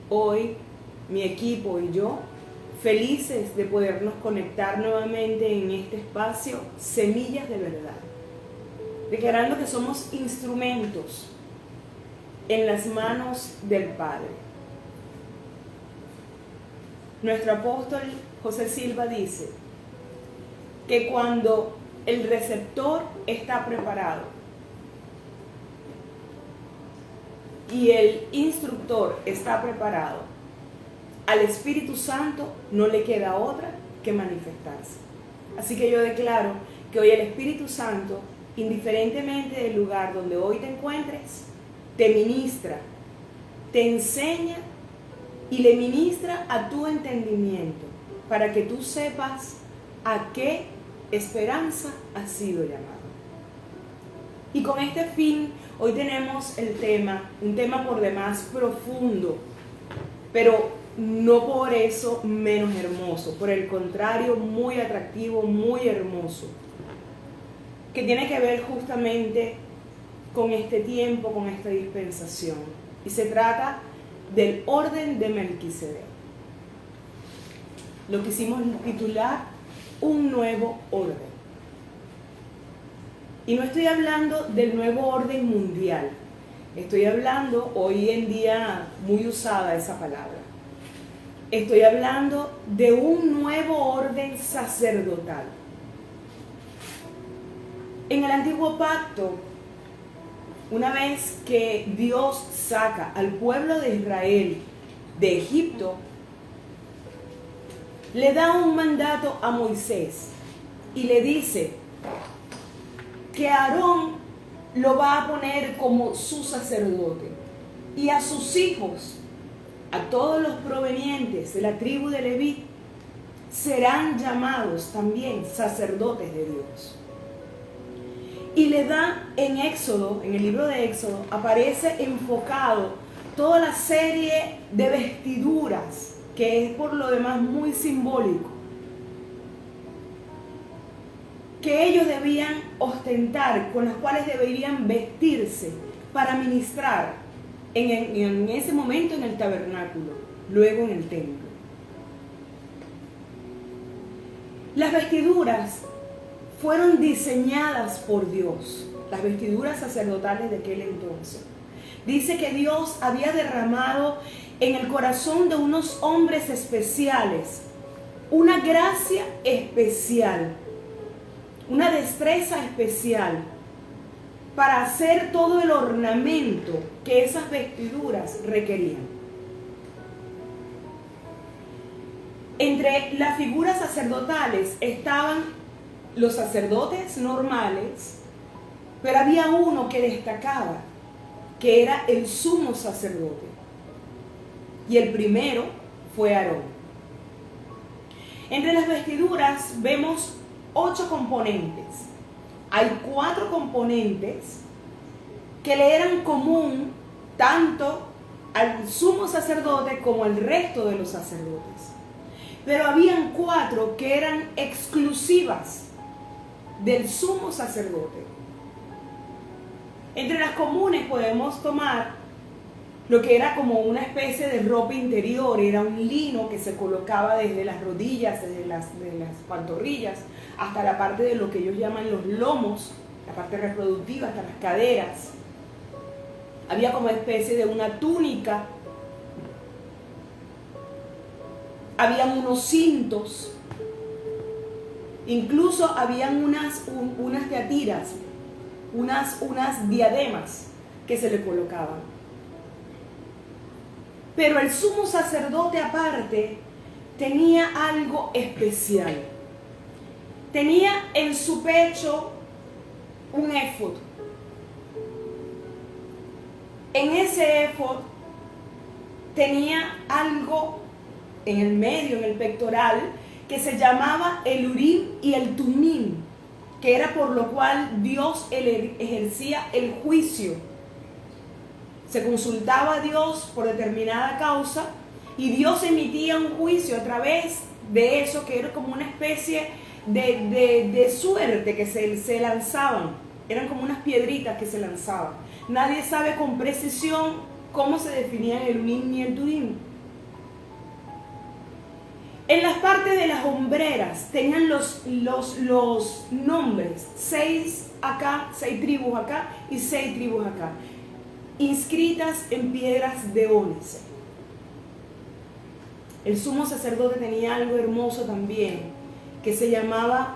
hoy mi equipo y yo felices de podernos conectar nuevamente en este espacio Semillas de Verdad, declarando que somos instrumentos en las manos del Padre. Nuestro apóstol José Silva dice que cuando el receptor está preparado y el instructor está preparado, al Espíritu Santo no le queda otra que manifestarse. Así que yo declaro que hoy el Espíritu Santo, indiferentemente del lugar donde hoy te encuentres, te ministra, te enseña y le ministra a tu entendimiento para que tú sepas a qué esperanza has sido llamado. Y con este fin, hoy tenemos el tema, un tema por demás profundo, pero no por eso menos hermoso, por el contrario, muy atractivo, muy hermoso, que tiene que ver justamente con este tiempo, con esta dispensación. Y se trata del orden de Melquisedec. Lo quisimos titular Un nuevo orden. Y no estoy hablando del nuevo orden mundial. Estoy hablando, hoy en día muy usada esa palabra. Estoy hablando de un nuevo orden sacerdotal. En el antiguo pacto, una vez que Dios saca al pueblo de Israel de Egipto, le da un mandato a Moisés y le dice que Aarón lo va a poner como su sacerdote y a sus hijos, a todos los provenientes de la tribu de Leví, serán llamados también sacerdotes de Dios. Y le da en Éxodo, en el libro de Éxodo, aparece enfocado toda la serie de vestiduras, que es por lo demás muy simbólico, que ellos debían ostentar, con las cuales deberían vestirse para ministrar en ese momento en el tabernáculo, luego en el templo. Las vestiduras fueron diseñadas por Dios, las vestiduras sacerdotales de aquel entonces. Dice que Dios había derramado en el corazón de unos hombres especiales una gracia especial, una destreza especial para hacer todo el ornamento que esas vestiduras requerían. Entre las figuras sacerdotales estaban los sacerdotes normales, pero había uno que destacaba, que era el sumo sacerdote. Y el primero fue Aarón. Entre las vestiduras vemos 8 componentes. Hay 4 componentes que le eran común tanto al sumo sacerdote como al resto de los sacerdotes. Pero habían 4 que eran exclusivas del sumo sacerdote. Entre las comunes podemos tomar lo que era como una especie de ropa interior. Era un lino que se colocaba desde las rodillas, desde las pantorrillas, hasta la parte de lo que ellos llaman los lomos, la parte reproductiva, hasta las caderas. Había como especie de una túnica. Habían unos cintos. Incluso habían unas teatiras, unas diademas que se le colocaban. Pero el sumo sacerdote aparte tenía algo especial. Tenía en su pecho un éfod. En ese éfod tenía algo en el medio, en el pectoral, que se llamaba el Urim y el Tumim, que era por lo cual Dios ejercía el juicio. Se consultaba a Dios por determinada causa y Dios emitía un juicio a través de eso, que era como una especie de suerte que se lanzaban. Eran como unas piedritas que se lanzaban. Nadie sabe con precisión cómo se definían el Urim y el Tumim, En las partes de las hombreras tenían los nombres, 6 acá, 6 tribus acá y 6 tribus acá, inscritas en piedras de ónice. El sumo sacerdote tenía algo hermoso también, que se llamaba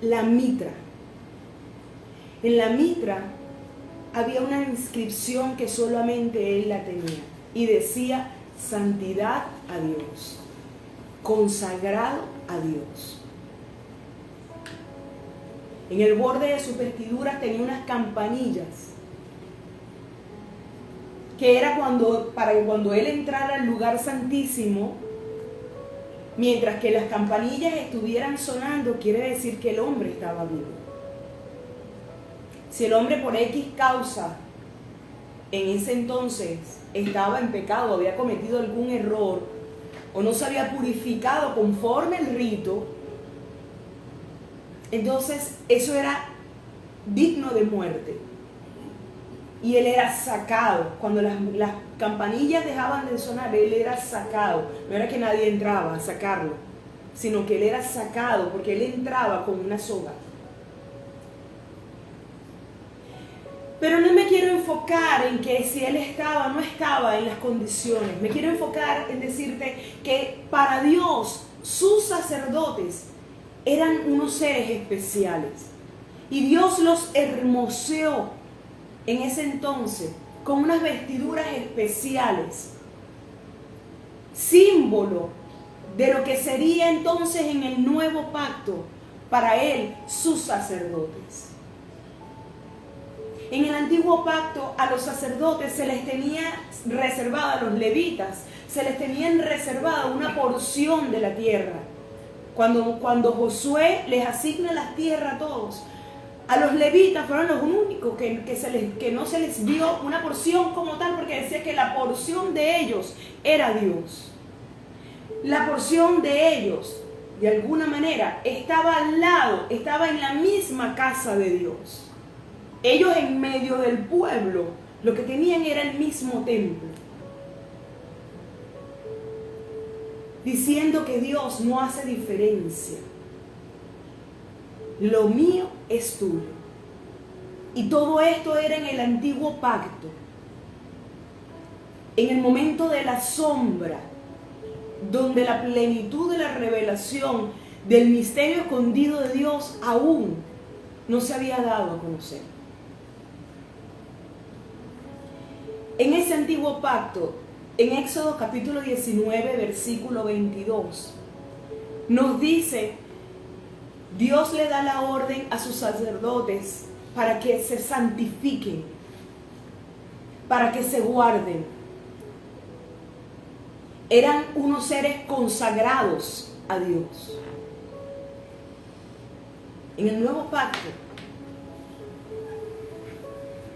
la mitra. En la mitra había una inscripción que solamente él la tenía y decía: santidad a Dios, consagrado a Dios. En el borde de sus vestiduras tenía unas campanillas, que era para que cuando él entrara al lugar santísimo, mientras que las campanillas estuvieran sonando, quiere decir que el hombre estaba vivo. Si el hombre por X causa en ese entonces estaba en pecado, había cometido algún error o no se había purificado conforme el rito, entonces eso era digno de muerte. Y él era sacado. Cuando las campanillas dejaban de sonar, él era sacado. No era que nadie entraba a sacarlo, sino que él era sacado porque él entraba con una soga. Pero no me quiero enfocar en que si él estaba o no estaba en las condiciones. Me quiero enfocar en decirte que para Dios, sus sacerdotes eran unos seres especiales. Y Dios los hermoseó en ese entonces con unas vestiduras especiales, símbolo de lo que sería entonces en el nuevo pacto para él, sus sacerdotes. En el antiguo pacto a los sacerdotes se les tenía reservada, a los levitas, se les tenían reservada una porción de la tierra. Cuando Josué les asigna las tierras a todos, a los levitas fueron los únicos que no se les dio una porción como tal, porque decía que la porción de ellos era Dios. La porción de ellos, de alguna manera, estaba al lado, estaba en la misma casa de Dios. Ellos en medio del pueblo, lo que tenían era el mismo templo. Diciendo que Dios no hace diferencia. Lo mío es tuyo. Y todo esto era en el antiguo pacto. En el momento de la sombra, donde la plenitud de la revelación del misterio escondido de Dios aún no se había dado a conocer. En ese antiguo pacto, en Éxodo capítulo 19, versículo 22, nos dice: Dios le da la orden a sus sacerdotes para que se santifiquen, para que se guarden. Eran unos seres consagrados a Dios. En el nuevo pacto,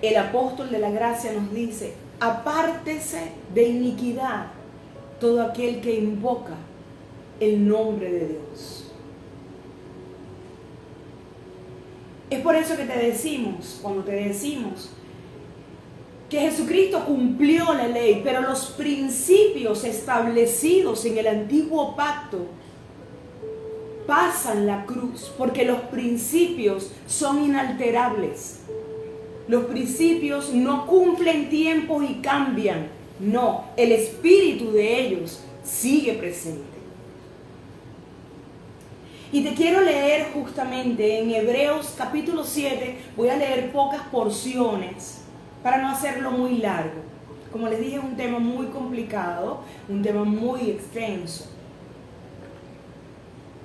el apóstol de la gracia nos dice: apártese de iniquidad todo aquel que invoca el nombre de Dios. Es por eso que cuando te decimos que Jesucristo cumplió la ley, pero los principios establecidos en el antiguo pacto pasan la cruz, porque los principios son inalterables. Los principios no cumplen tiempos y cambian. No, el espíritu de ellos sigue presente. Y te quiero leer justamente en Hebreos capítulo 7, voy a leer pocas porciones para no hacerlo muy largo. Como les dije, es un tema muy complicado, un tema muy extenso.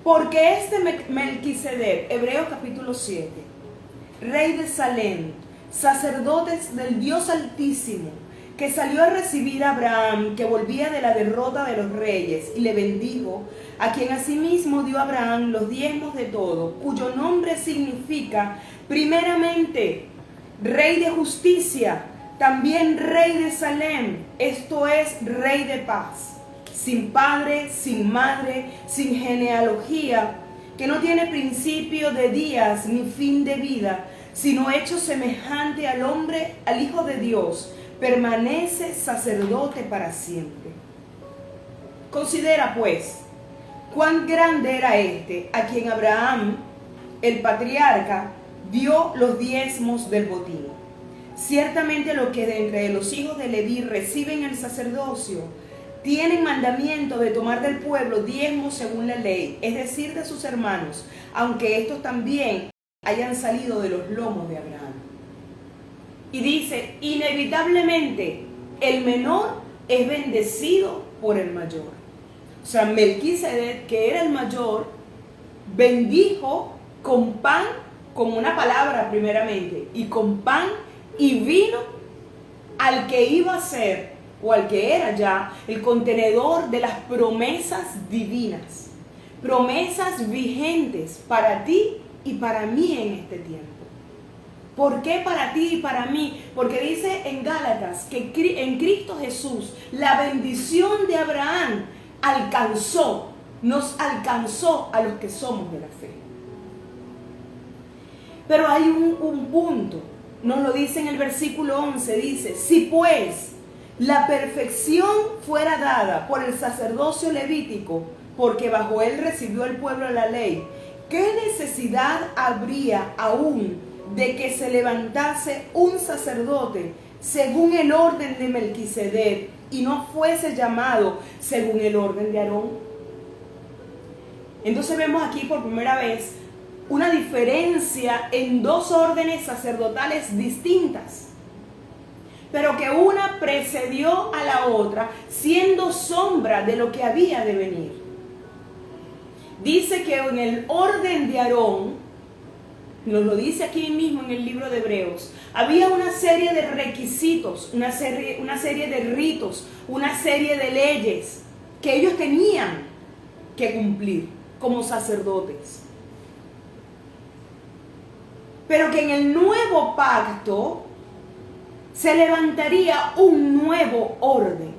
Porque este Melquisedec, Hebreos capítulo 7, rey de Salem, sacerdotes del Dios Altísimo, que salió a recibir a Abraham, que volvía de la derrota de los reyes, y le bendijo, a quien asimismo dio a Abraham los diezmos de todo, cuyo nombre significa primeramente Rey de justicia, también Rey de Salem, esto es, Rey de paz, sin padre, sin madre, sin genealogía, que no tiene principio de días ni fin de vida, sino hecho semejante al hombre, al Hijo de Dios, permanece sacerdote para siempre. Considera pues cuán grande era este, a quien Abraham, el patriarca, dio los diezmos del botín. Ciertamente los que de entre los hijos de Leví reciben el sacerdocio tienen mandamiento de tomar del pueblo diezmos según la ley, es decir, de sus hermanos, aunque estos también hayan salido de los lomos de Abraham. Y dice, inevitablemente el menor es bendecido por el mayor. O sea, Melquisedec, que era el mayor, bendijo con pan, con una palabra primeramente, y con pan y vino al que iba a ser, o al que era ya, el contenedor de las promesas divinas, promesas vigentes para ti y para mí en este tiempo. ¿Por qué para ti y para mí? Porque dice en Gálatas que en Cristo Jesús la bendición de Abraham nos alcanzó a los que somos de la fe. Pero hay un punto, nos lo dice en el versículo 11, dice, si pues la perfección fuera dada por el sacerdocio levítico, porque bajo él recibió el pueblo la ley, ¿qué necesidad habría aún de que se levantase un sacerdote según el orden de Melquisedec y no fuese llamado según el orden de Aarón? Entonces vemos aquí por primera vez una diferencia en dos órdenes sacerdotales distintas, pero que una precedió a la otra, siendo sombra de lo que había de venir. Dice que en el orden de Aarón, nos lo dice aquí mismo en el libro de Hebreos, había una serie de requisitos, una serie de ritos, una serie de leyes que ellos tenían que cumplir como sacerdotes. Pero que en el nuevo pacto se levantaría un nuevo orden.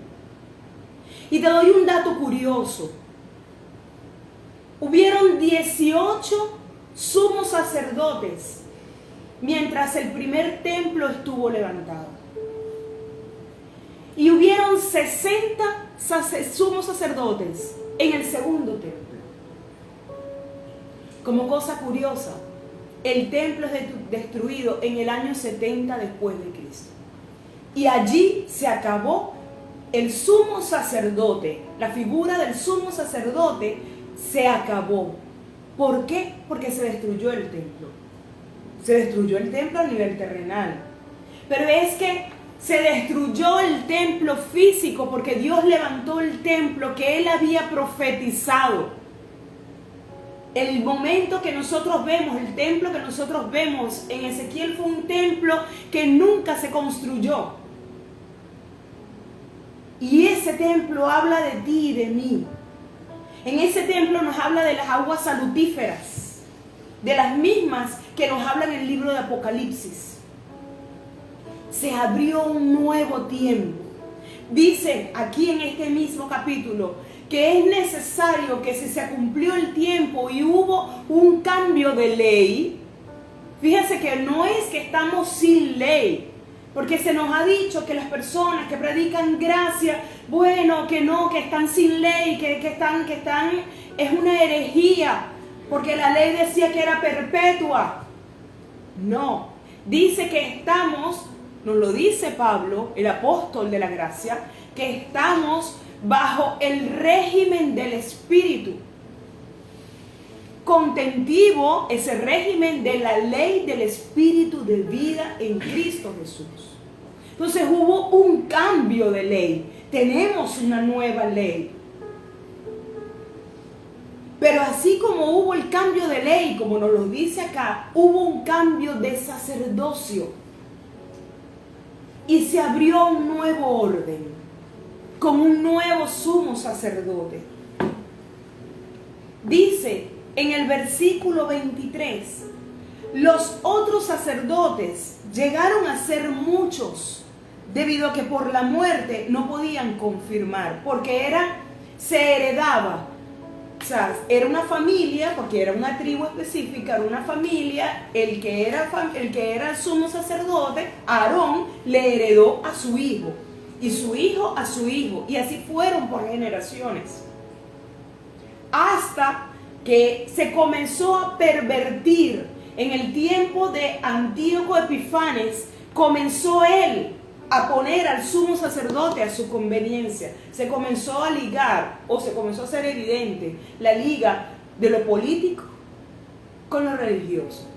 Y te doy un dato curioso. Hubieron 18 sumos sacerdotes mientras el primer templo estuvo levantado. Y hubieron 60 sumos sacerdotes en el segundo templo. Como cosa curiosa, el templo es destruido en el año 70 después de Cristo. Y allí se acabó el sumo sacerdote. La figura del sumo sacerdote se acabó. ¿Por qué? Porque se destruyó el templo. Se destruyó el templo a nivel terrenal. Pero es que se destruyó el templo físico porque Dios levantó el templo que Él había profetizado. El momento que nosotros vemos, el templo que nosotros vemos en Ezequiel fue un templo que nunca se construyó. Y ese templo habla de ti y de mí. En ese templo nos habla de las aguas salutíferas, de las mismas que nos habla en el libro de Apocalipsis. Se abrió un nuevo tiempo. Dice aquí en este mismo capítulo que es necesario que si se cumplió el tiempo y hubo un cambio de ley, fíjense que no es que estamos sin ley, porque se nos ha dicho que las personas que predican gracia, bueno, que no, que están sin ley, que están, es una herejía, porque la ley decía que era perpetua. No, dice que estamos, nos lo dice Pablo, el apóstol de la gracia, que estamos bajo el régimen del Espíritu. Contentivo ese régimen de la ley del Espíritu de vida en Cristo Jesús. Entonces hubo un cambio de ley. Tenemos una nueva ley. Pero así como hubo el cambio de ley, como nos lo dice acá, hubo un cambio de sacerdocio. Y se abrió un nuevo orden, con un nuevo sumo sacerdote. Dice en el versículo 23, los otros sacerdotes llegaron a ser muchos, debido a que por la muerte no podían confirmar, porque se heredaba. O sea, era una familia, porque era una tribu específica, era una familia, el que era el sumo sacerdote, Aarón, le heredó a su hijo, y su hijo a su hijo, y así fueron por generaciones. hasta que se comenzó a pervertir. En el tiempo de Antíoco Epifanes, comenzó él a poner al sumo sacerdote a su conveniencia. Se comenzó a ligar, o se comenzó a hacer evidente, la liga de lo político con lo religioso.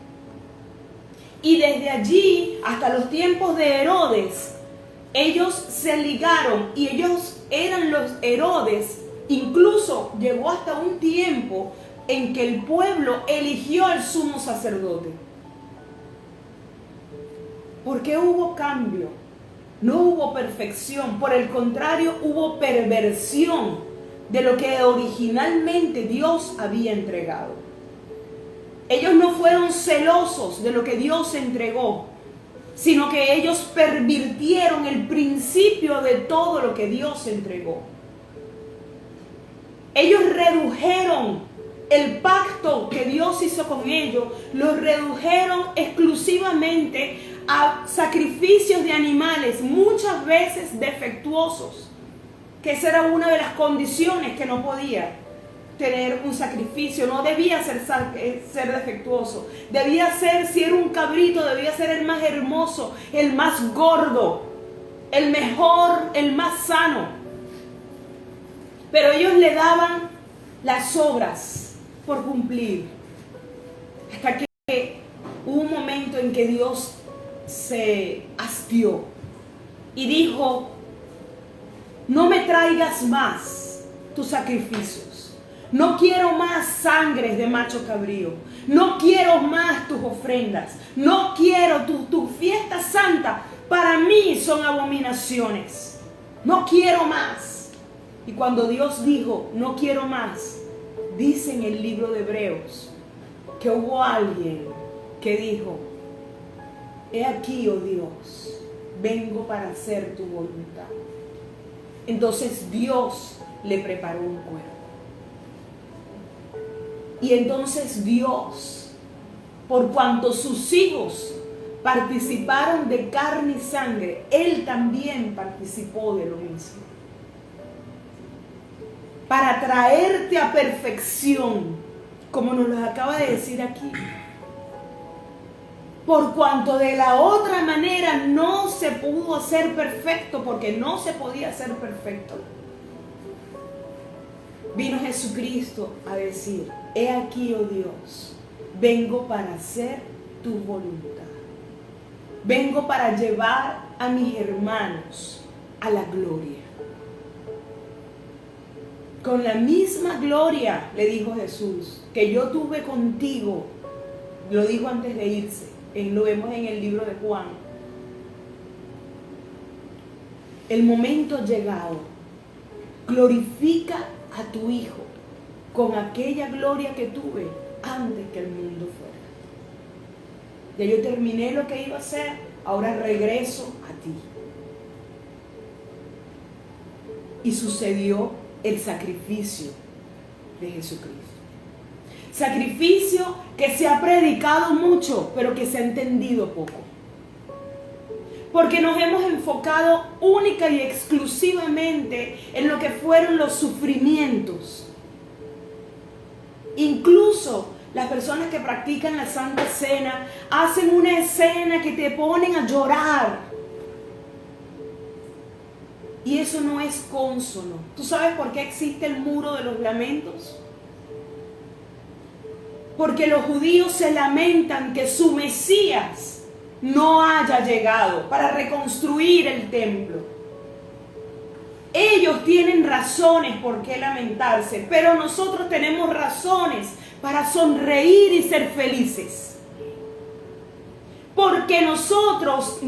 Y desde allí hasta los tiempos de Herodes, ellos se ligaron y ellos eran los Herodes. Incluso llegó hasta un tiempo en que el pueblo eligió al sumo sacerdote. ¿Por qué hubo cambio? No hubo perfección, por el contrario, hubo perversión de lo que originalmente Dios había entregado. Ellos no fueron celosos de lo que Dios entregó, sino que ellos pervirtieron el principio de todo lo que Dios entregó. Ellos redujeron el pacto que Dios hizo con ellos, lo redujeron exclusivamente a sacrificios de animales, muchas veces defectuosos, que esa era una de las condiciones que no podía tener un sacrificio, no debía ser defectuoso, debía ser, si era un cabrito, debía ser el más hermoso, el más gordo, el mejor, el más sano. Pero ellos le daban las obras por cumplir, hasta que hubo un momento en que Dios se hastió y dijo: no me traigas más tus sacrificios, no quiero más sangres de macho cabrío, no quiero más tus ofrendas, no quiero tu fiesta santa, para mí son abominaciones, no quiero más. Y cuando Dios dijo no quiero más, dice en el libro de Hebreos que hubo alguien que dijo: he aquí, oh Dios, vengo para hacer tu voluntad. Entonces Dios le preparó un cuerpo. Y entonces Dios, por cuanto sus hijos participaron de carne y sangre, Él también participó de lo mismo. Para traerte a perfección, como nos lo acaba de decir aquí. Por cuanto de la otra manera no se pudo hacer perfecto, porque no se podía hacer perfecto. Vino Jesucristo a decir: he aquí, oh Dios, vengo para hacer tu voluntad. Vengo para llevar a mis hermanos a la gloria. Con la misma gloria, le dijo Jesús, que yo tuve contigo, lo dijo antes de irse, lo vemos en el libro de Juan. El momento llegado, glorifica a tu Hijo con aquella gloria que tuve antes que el mundo fuera. Ya yo terminé lo que iba a hacer, ahora regreso a ti. Y sucedió el sacrificio de Jesucristo. Sacrificio que se ha predicado mucho, pero que se ha entendido poco. Porque nos hemos enfocado única y exclusivamente en lo que fueron los sufrimientos. Incluso las personas que practican la Santa Cena hacen una escena que te ponen a llorar. Y eso no es cónsono. ¿Tú sabes por qué existe el muro de los lamentos? Porque los judíos se lamentan que su Mesías no haya llegado para reconstruir el templo. Ellos tienen razones por qué lamentarse, pero nosotros tenemos razones para sonreír y ser felices. Porque nosotros,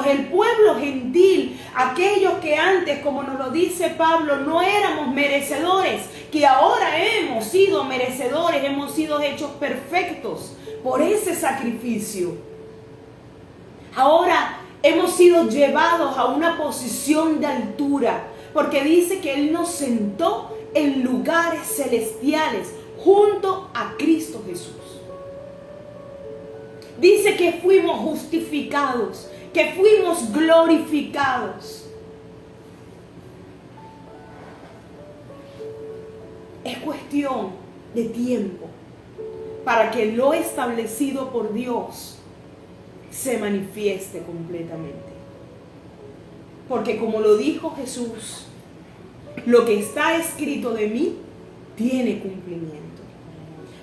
el pueblo gentil, aquellos que antes, como nos lo dice Pablo, no éramos merecedores, que ahora hemos sido merecedores, hemos sido hechos perfectos por ese sacrificio. Ahora hemos sido llevados a una posición de altura, porque dice que Él nos sentó en lugares celestiales junto a Cristo Jesús. Dice que fuimos justificados, que fuimos glorificados. Es cuestión de tiempo para que lo establecido por Dios se manifieste completamente. Porque como lo dijo Jesús, lo que está escrito de mí tiene cumplimiento.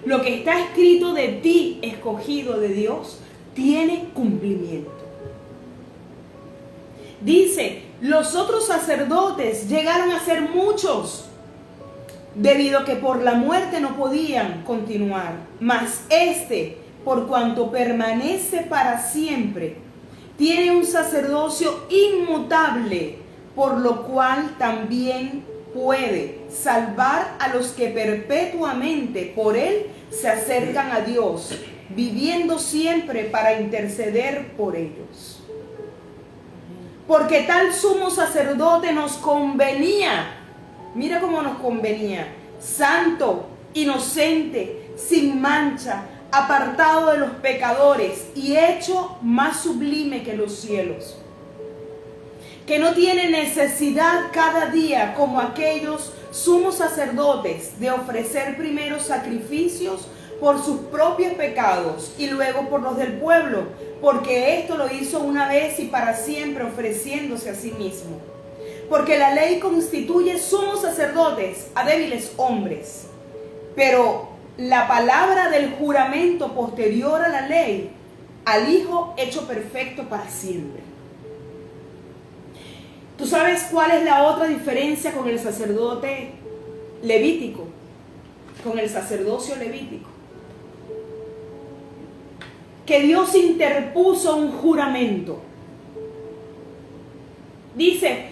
Lo que está escrito de ti, escogido de Dios, tiene cumplimiento. Dice, los otros sacerdotes llegaron a ser muchos, debido a que por la muerte no podían continuar. Mas este, por cuanto permanece para siempre, tiene un sacerdocio inmutable, por lo cual también puede salvar a los que perpetuamente por él se acercan a Dios, viviendo siempre para interceder por ellos. Porque tal sumo sacerdote nos convenía, mira cómo nos convenía, santo, inocente, sin mancha, apartado de los pecadores y hecho más sublime que los cielos, que no tiene necesidad cada día, como aquellos sumos sacerdotes, de ofrecer primero sacrificios por sus propios pecados y luego por los del pueblo, porque esto lo hizo una vez y para siempre, ofreciéndose a sí mismo. Porque la ley constituye sumos sacerdotes a débiles hombres, pero la palabra del juramento posterior a la ley, al Hijo hecho perfecto para siempre. ¿Tú sabes cuál es la otra diferencia con el sacerdote levítico? Con el sacerdocio levítico. Que Dios interpuso un juramento. Dice,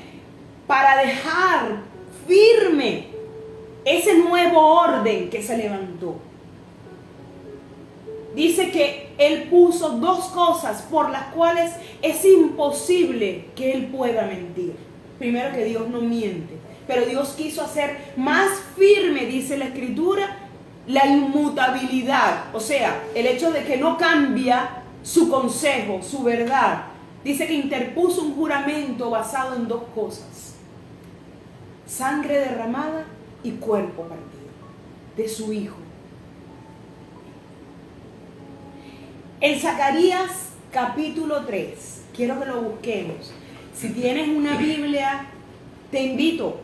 para dejar firme ese nuevo orden que se levantó. Dice que Él puso dos cosas por las cuales es imposible que Él pueda mentir. Primero, que Dios no miente, pero Dios quiso hacer más firme, dice la Escritura, la inmutabilidad. O sea, el hecho de que no cambia su consejo, su verdad. Dice que interpuso un juramento basado en dos cosas: sangre derramada y cuerpo partido de su Hijo. En Zacarías capítulo 3, quiero que lo busquemos. Si tienes una Biblia, te invito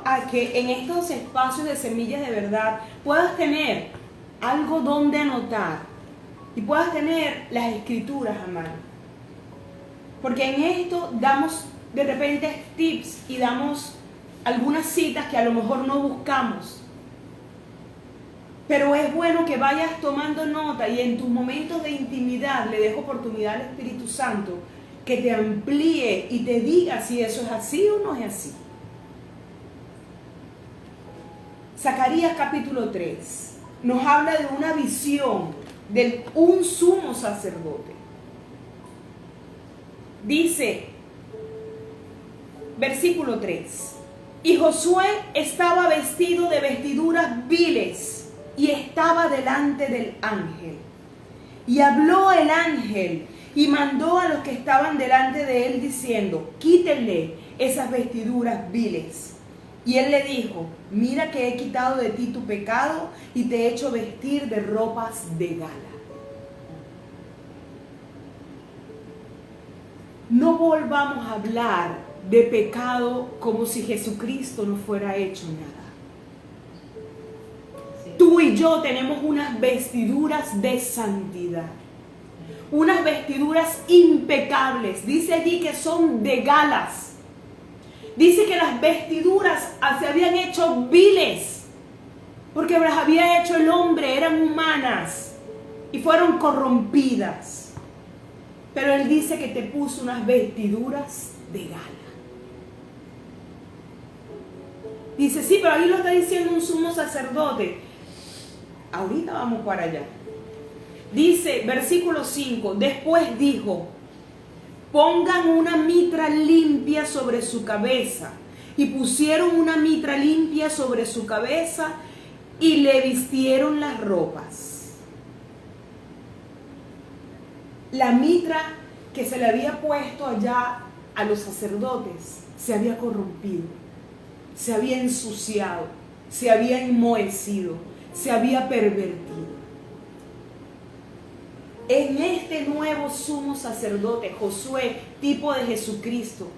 a que en estos espacios de Semillas de Verdad puedas tener algo donde anotar y puedas tener las escrituras a mano. Porque en esto damos de repente tips y damos algunas citas que a lo mejor no buscamos. Pero es bueno que vayas tomando nota y en tus momentos de intimidad le des oportunidad al Espíritu Santo que te amplíe y te diga si eso es así o no es así. Zacarías capítulo 3 nos habla de una visión de un sumo sacerdote. Dice, versículo 3, y Josué estaba vestido de vestiduras viles y estaba delante del ángel. Y habló el ángel y mandó a los que estaban delante de él diciendo, quítenle esas vestiduras viles. Y él le dijo, mira que he quitado de ti tu pecado y te he hecho vestir de ropas de gala. No volvamos a hablar de pecado como si Jesucristo no fuera hecho nada. Tú y yo tenemos unas vestiduras de santidad, unas vestiduras impecables. Dice allí que son de galas. Dice que las vestiduras se habían hecho viles, porque las había hecho el hombre, eran humanas y fueron corrompidas. Pero Él dice que te puso unas vestiduras de gala. Dice, sí, pero ahí lo está diciendo un sumo sacerdote. Ahorita vamos para allá. Dice, versículo 5, después dijo, pongan una mitra limpia sobre su cabeza. Y pusieron una mitra limpia sobre su cabeza y le vistieron las ropas. La mitra que se le había puesto allá a los sacerdotes se había corrompido, se había ensuciado. se había enmohecido, se había pervertido. En este nuevo sumo sacerdote, Josué, tipo de Jesucristo,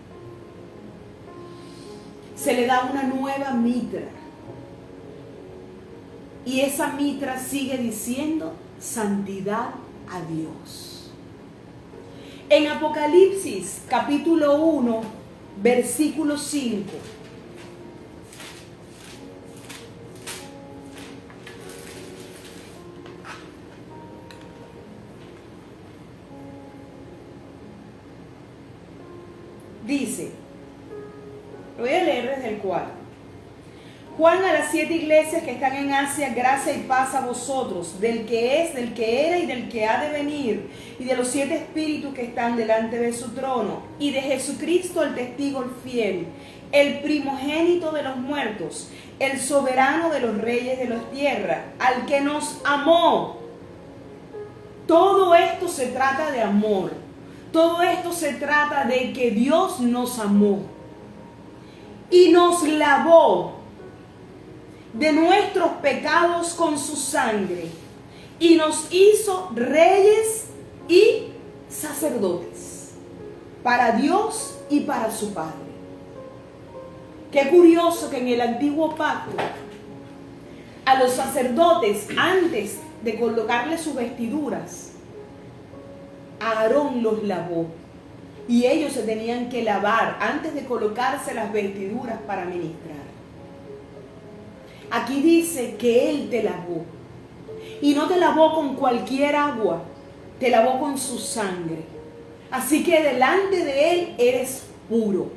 se le da una nueva mitra. Y esa mitra sigue diciendo santidad a Dios. En Apocalipsis capítulo 1, versículo 5. Dice, lo voy a leer desde el 4. Juan a las 7 iglesias que están en Asia, gracia y paz a vosotros, del que es, del que era y del que ha de venir, y de los 7 espíritus que están delante de su trono, y de Jesucristo el testigo el fiel, el primogénito de los muertos, el soberano de los reyes de la tierra, al que nos amó. Todo esto se trata de amor. Todo esto se trata de que Dios nos amó y nos lavó de nuestros pecados con su sangre y nos hizo reyes y sacerdotes para Dios y para su Padre. Qué curioso que en el antiguo pacto a los sacerdotes, antes de colocarles sus vestiduras, Aarón los lavó y ellos se tenían que lavar antes de colocarse las vestiduras para ministrar. Aquí dice que Él te lavó y no te lavó con cualquier agua, te lavó con su sangre. Así que delante de Él eres puro.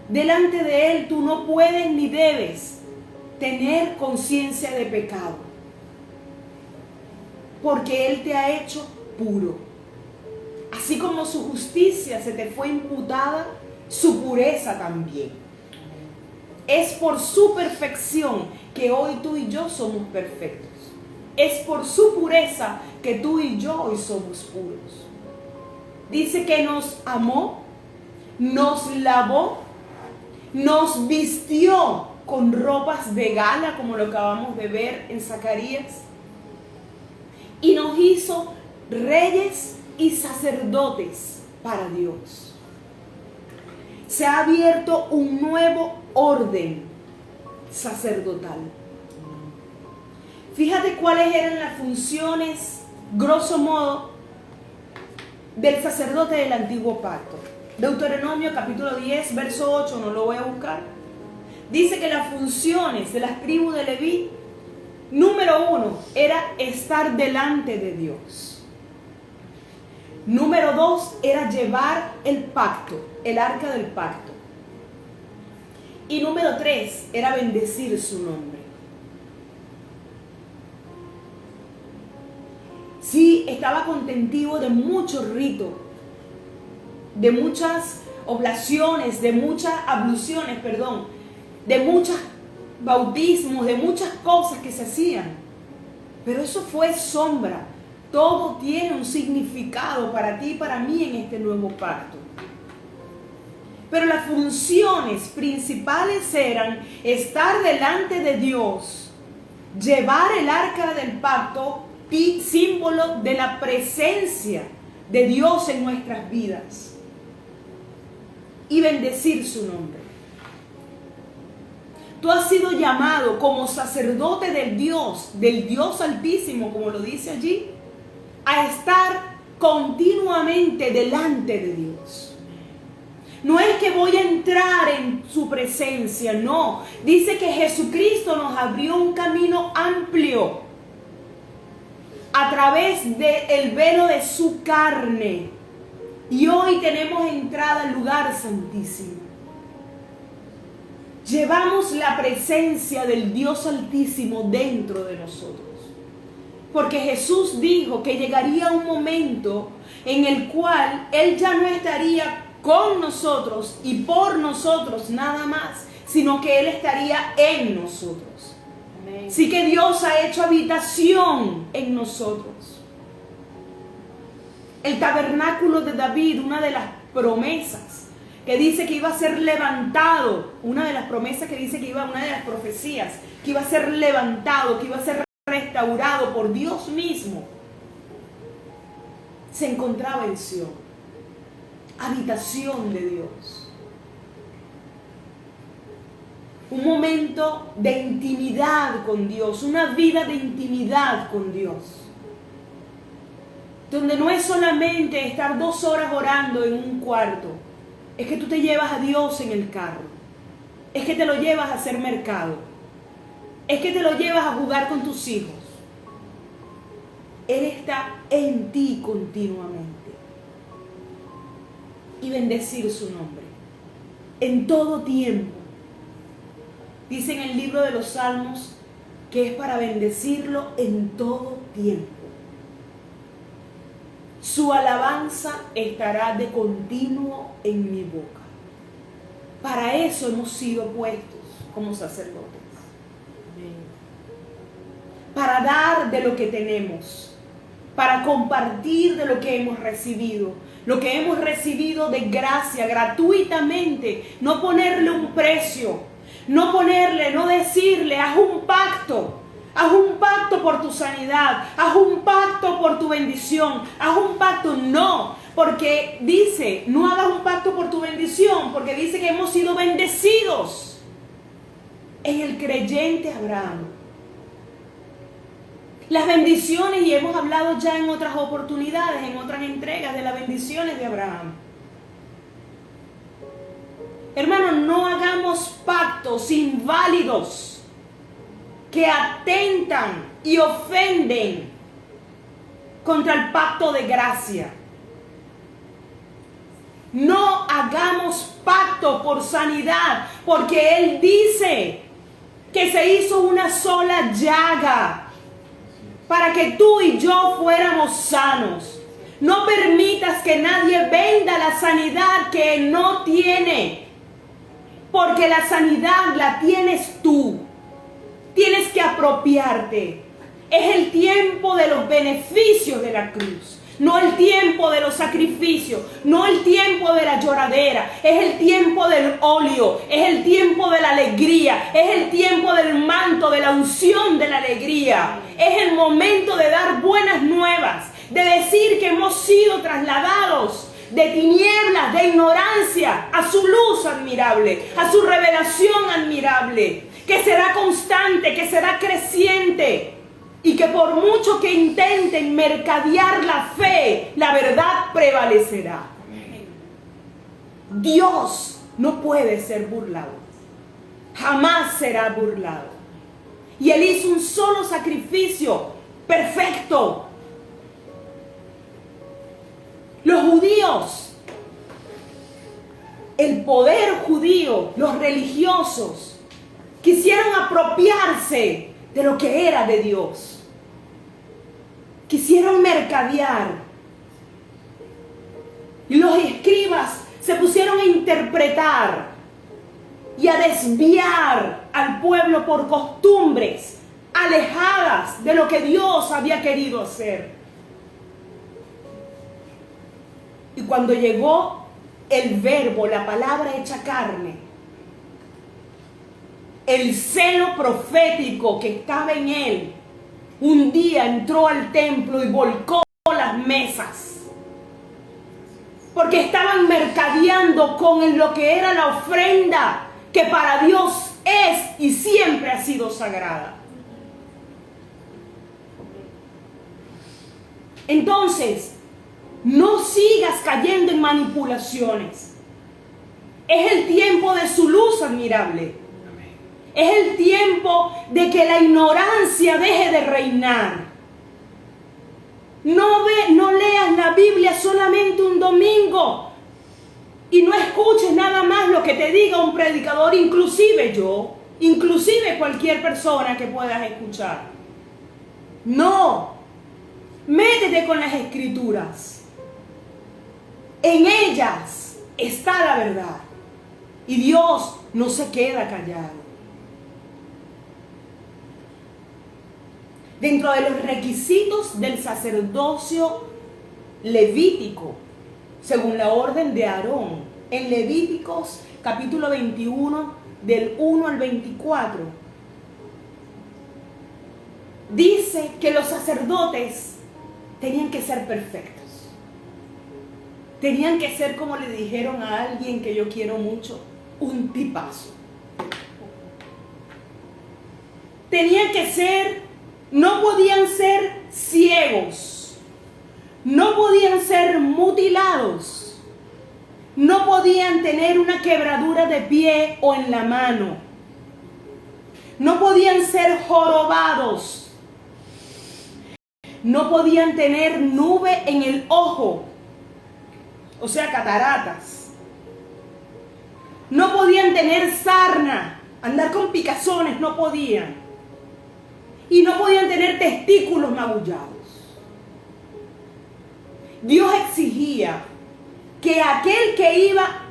Delante de Él tú no puedes ni debes tener conciencia de pecado, porque Él te ha hecho puro. Así como su justicia se te fue imputada, su pureza también. Es por su perfección que hoy tú y yo somos perfectos. Es por su pureza que tú y yo hoy somos puros. Dice que nos amó, nos lavó, nos vistió con ropas de gala, como lo acabamos de ver en Zacarías, y nos hizo reyes y sacerdotes para Dios. Se ha abierto un nuevo orden sacerdotal. Fíjate cuáles eran las funciones, grosso modo, del sacerdote del antiguo pacto. Deuteronomio capítulo 10, verso 8, no lo voy a buscar. Dice que las funciones de las tribus de Leví, número 1, era estar delante de Dios. Número 2 era llevar el pacto, el arca del pacto. Y número 3 era bendecir su nombre. Sí, estaba contentivo de muchos ritos, de muchas oblaciones, de muchas abluciones, de muchos bautismos, de muchas cosas que se hacían. Pero eso fue sombra. Todo tiene un significado para ti y para mí en este nuevo pacto. Pero las funciones principales eran estar delante de Dios, llevar el arca del pacto, símbolo de la presencia de Dios en nuestras vidas, y bendecir su nombre. Tú has sido llamado como sacerdote del Dios Altísimo, como lo dice allí, a estar continuamente delante de Dios. No es que voy a entrar en su presencia, no. Dice que Jesucristo nos abrió un camino amplio a través del velo de su carne. Y hoy tenemos entrada al lugar santísimo. Llevamos la presencia del Dios Altísimo dentro de nosotros. Porque Jesús dijo que llegaría un momento en el cual Él ya no estaría con nosotros y por nosotros nada más, sino que Él estaría en nosotros. Amén. Así que Dios ha hecho habitación en nosotros. El tabernáculo de David, una de las promesas que dice que iba a ser levantado, una de las promesas que dice que iba, una de las profecías, que iba a ser levantado, que iba a ser restaurado por Dios mismo, se encontraba en Sión, habitación de Dios. Un momento de intimidad con Dios, una vida de intimidad con Dios, donde no es solamente estar 2 horas orando en un cuarto, es que tú te llevas a Dios en el carro, es que te lo llevas a hacer mercado, es que te lo llevas a jugar con tus hijos. Él está en ti continuamente. Y bendecir su nombre en todo tiempo. Dice en el libro de los Salmos que es para bendecirlo en todo tiempo. Su alabanza estará de continuo en mi boca. Para eso hemos sido puestos como sacerdotes. Para dar de lo que tenemos, para compartir de lo que hemos recibido de gracia, gratuitamente, no ponerle un precio. No decirle, haz un pacto por tu sanidad, haz un pacto por tu bendición, haz un pacto, no, porque dice, no hagas un pacto por tu bendición, porque dice que hemos sido bendecidos en el creyente Abraham. Las bendiciones, y hemos hablado ya en otras oportunidades, en otras entregas de las bendiciones de Abraham. Hermanos, no hagamos pactos inválidos que atentan y ofenden contra el pacto de gracia. No hagamos pacto por sanidad, porque Él dice que se hizo una sola llaga para que tú y yo fuéramos sanos. No permitas que nadie venda la sanidad que no tiene. Porque la sanidad la tienes tú. Tienes que apropiarte. Es el tiempo de los beneficios de la cruz. No el tiempo de los sacrificios. No el tiempo de la lloradera. Es el tiempo del óleo. Es el tiempo de la alegría. Es el tiempo del manto, de la unción de la alegría. Es el momento de dar buenas nuevas. De decir que hemos sido trasladados de tinieblas, de ignorancia, a su luz admirable, a su revelación admirable, que será constante, que será creciente, y que por mucho que intenten mercadear la fe, la verdad prevalecerá. Dios no puede ser burlado, jamás será burlado. Y Él hizo un solo sacrificio perfecto. Los judíos, el poder judío, los religiosos, quisieron apropiarse de lo que era de Dios. Quisieron mercadear. Y los escribas se pusieron a interpretar y a desviar al pueblo por costumbres alejadas de lo que Dios había querido hacer. Y cuando llegó el verbo, la palabra hecha carne, el celo profético que estaba en él, un día entró al templo y volcó las mesas. Porque estaban mercadeando con lo que era la ofrenda, que para Dios es y siempre ha sido sagrada. Entonces, no sigas cayendo en manipulaciones. Es el tiempo de su luz admirable. Es el tiempo de que la ignorancia deje de reinar. No leas la Biblia solamente un domingo y no escuches nada más lo que te diga un predicador, inclusive yo, inclusive cualquier persona que puedas escuchar. No, métete con las Escrituras. En ellas está la verdad. Y Dios no se queda callado. Dentro de los requisitos del sacerdocio levítico, según la orden de Aarón, en Levíticos capítulo 21, del 1 al 24, dice que los sacerdotes tenían que ser perfectos. Tenían que ser, como le dijeron a alguien que yo quiero mucho, un tipazo. Tenían que ser, no podían ser ciegos, no podían ser mutilados, no podían tener una quebradura de pie o en la mano, no podían ser jorobados, no podían tener nube en el ojo, o sea, cataratas. No podían tener sarna, andar con picazones, no podían. Y no podían tener testículos magullados. Dios exigía que aquel que iba,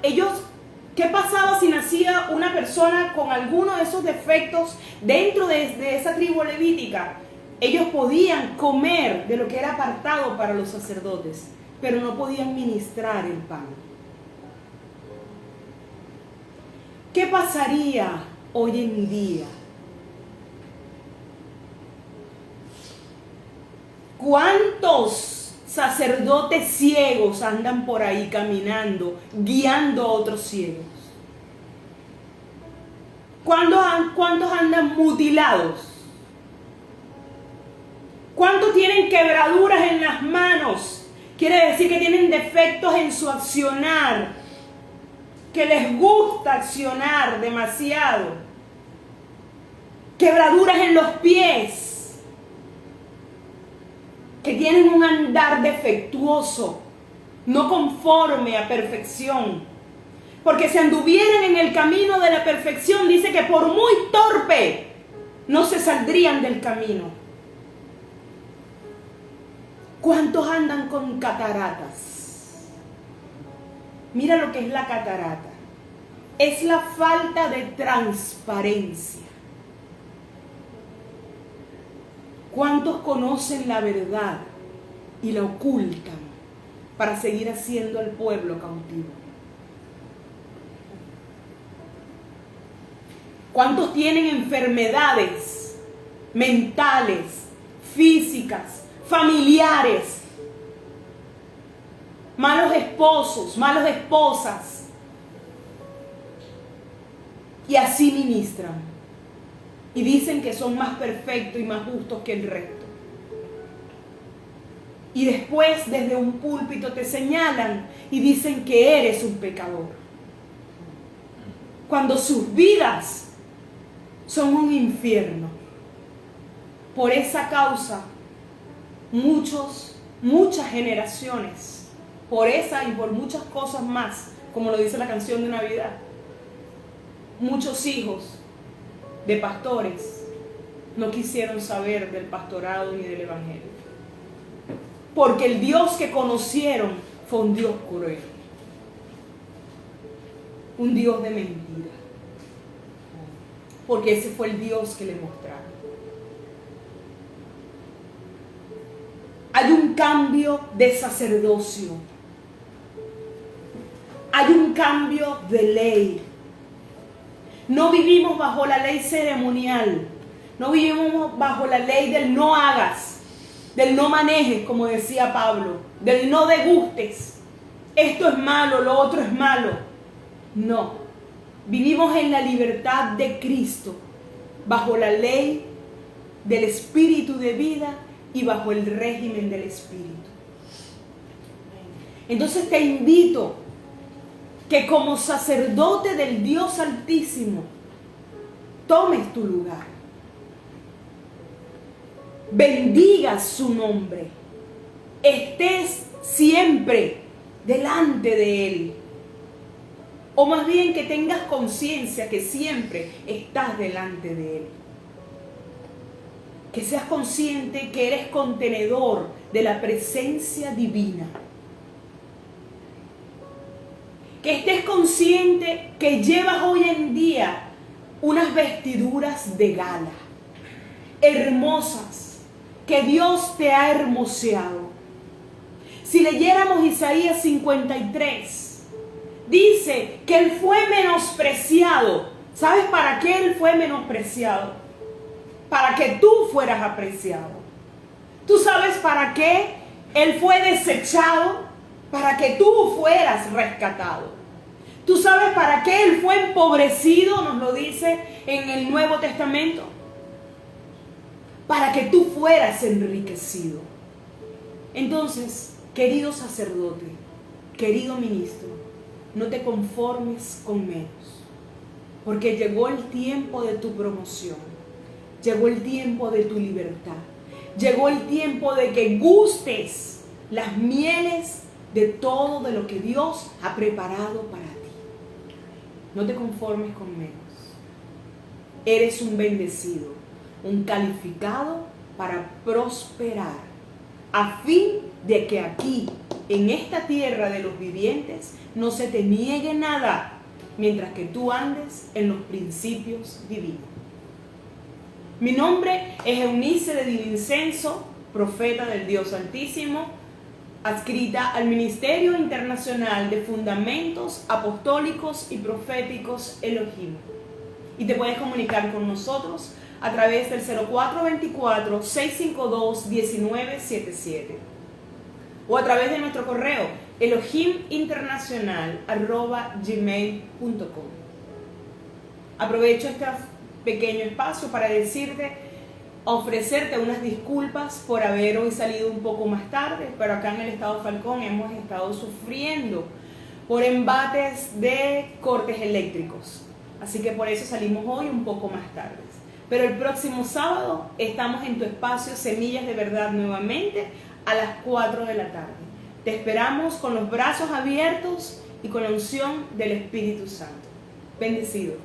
¿qué pasaba si nacía una persona con alguno de esos defectos dentro de esa tribu levítica? Ellos podían comer de lo que era apartado para los sacerdotes, pero no podían ministrar el pan. ¿Qué pasaría hoy en día? ¿Cuántos sacerdotes ciegos andan por ahí caminando, guiando a otros ciegos? ¿Cuántos andan mutilados? ¿Cuántos tienen quebraduras en las manos? Quiere decir que tienen defectos en su accionar, que les gusta accionar demasiado. Quebraduras en los pies, que tienen un andar defectuoso, no conforme a perfección. Porque si anduvieran en el camino de la perfección, dice que por muy torpe no se saldrían del camino. ¿Cuántos andan con cataratas? Mira lo que es la catarata. Es la falta de transparencia. ¿Cuántos conocen la verdad y la ocultan para seguir haciendo al pueblo cautivo? ¿Cuántos tienen enfermedades mentales, físicas, familiares? Malos esposos, malas esposas. Y así ministran. Y dicen que son más perfectos y más justos que el resto. Y después desde un púlpito te señalan y dicen que eres un pecador. Cuando sus vidas son un infierno. Por esa causa, muchas generaciones, por esa y por muchas cosas más, como lo dice la canción de Navidad, muchos hijos de pastores no quisieron saber del pastorado ni del evangelio. Porque el Dios que conocieron fue un Dios cruel. Un Dios de mentira. Porque ese fue el Dios que le mostraron. Hay un cambio de sacerdocio. Hay un cambio de ley. No vivimos bajo la ley ceremonial. No vivimos bajo la ley del no hagas, del no manejes, como decía Pablo, del no degustes. Esto es malo, lo otro es malo. No. Vivimos en la libertad de Cristo, bajo la ley del Espíritu de vida y bajo el régimen del Espíritu. Entonces te invito que como sacerdote del Dios Altísimo tomes tu lugar, bendigas su nombre, estés siempre delante de Él, o más bien que tengas conciencia que siempre estás delante de Él, que seas consciente que eres contenedor de la presencia divina. Que estés consciente que llevas hoy en día unas vestiduras de gala, hermosas, que Dios te ha hermoseado. Si leyéramos Isaías 53, dice que Él fue menospreciado. ¿Sabes para qué Él fue menospreciado? Para que tú fueras apreciado. ¿Tú sabes para qué Él fue desechado? Para que tú fueras rescatado. ¿Tú sabes para qué Él fue empobrecido? Nos lo dice en el Nuevo Testamento. Para que tú fueras enriquecido. Entonces, querido sacerdote, querido ministro, no te conformes con menos. Porque llegó el tiempo de tu promoción. Llegó el tiempo de tu libertad. Llegó el tiempo de que gustes las mieles de todo de lo que Dios ha preparado para ti. No te conformes con menos. Eres un bendecido, un calificado para prosperar, a fin de que aquí, en esta tierra de los vivientes, no se te niegue nada, mientras que tú andes en los principios divinos. Mi nombre es Eunice de Divincenzo, profeta del Dios Altísimo, adscrita al Ministerio Internacional de Fundamentos Apostólicos y Proféticos Elohim. Y te puedes comunicar con nosotros a través del 0424-652-1977 o a través de nuestro correo elohiminternacional@gmail.com. Aprovecho este pequeño espacio para ofrecerte unas disculpas por haber hoy salido un poco más tarde, pero acá en el estado Falcón hemos estado sufriendo por embates de cortes eléctricos. Así que por eso salimos hoy un poco más tarde. Pero el próximo sábado estamos en tu espacio Semillas de Verdad nuevamente a las 4 de la tarde. Te esperamos con los brazos abiertos y con la unción del Espíritu Santo. Bendecido.